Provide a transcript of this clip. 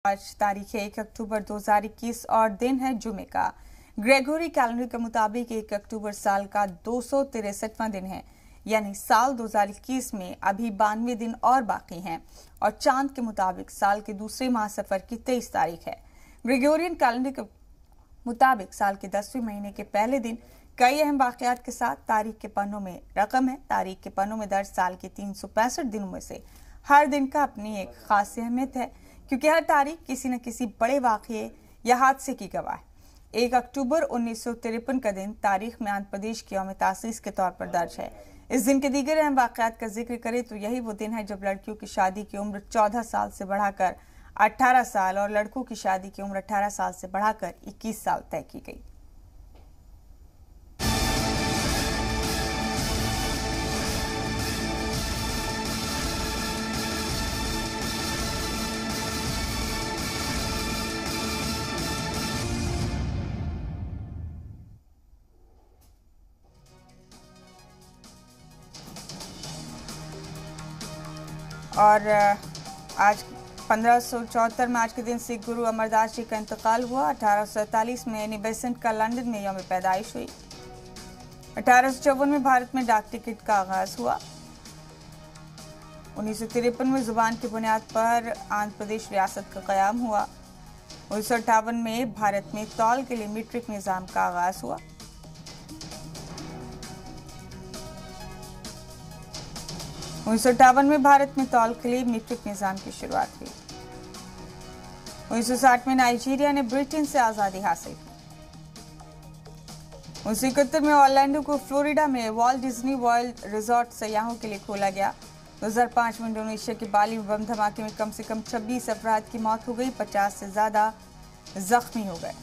आज तारीख है 1 अक्टूबर 2021 और दिन है जुमे का। ग्रेगोरी कैलेंडर के मुताबिक 1 अक्टूबर साल का 263वां दिन है, यानी साल 2021 में अभी 92 दिन और बाकी हैं और चांद के मुताबिक साल के दूसरे माह सफर की 23 तारीख है। ग्रेगोरियन कैलेंडर के मुताबिक साल के 10वें महीने के पहले दिन कई अहम वाकयात के साथ तारीख के पन्नों में रकम है। तारीख के पन्नों में दर्ज साल के 365 दिनों में से हर दिन का अपनी एक खास अहमियत है, क्योंकि हर तारीख किसी न किसी बड़े वाकये या हादसे की गवाह है। 1 अक्टूबर 1953 का दिन तारीख में आंध्र प्रदेश की यौम तासीस के तौर पर दर्ज है। इस दिन के दीगर अहम वाकयात का जिक्र करें तो यही वो दिन है जब लड़कियों की शादी की उम्र 14 साल से बढ़ाकर 18 साल और लड़कों की शादी की उम्र 18 साल से बढ़ाकर 21 साल तय की गई। और आज 1574 में आज के दिन सिख गुरु अमरदास जी का इंतकाल हुआ। 1847 में एनी बेसेंट का लंदन में यौम पैदाइश हुई। 1854 में भारत में डाक टिकट का आगाज हुआ। 1953 में जुबान की बुनियाद पर आंध्र प्रदेश रियासत का कयाम हुआ। 1958 में भारत में तौल के लिए मीट्रिक निज़ाम का आगाज हुआ। 1958 में भारत में तौल के लिए मीट्रिक निज़ाम की शुरुआत हुई। 1960 में नाइजीरिया ने ब्रिटेन से आज़ादी हासिल की। 1971 में ऑरलैंडो को फ्लोरिडा में वॉल्ट डिज्नी वर्ल्ड रिजॉर्ट सयाहों के लिए खोला गया। 2005 में इंडोनेशिया के बाली में बम धमाके में कम से कम 26 अफराद की मौत हो गई, 50 से ज्यादा जख्मी हो गए।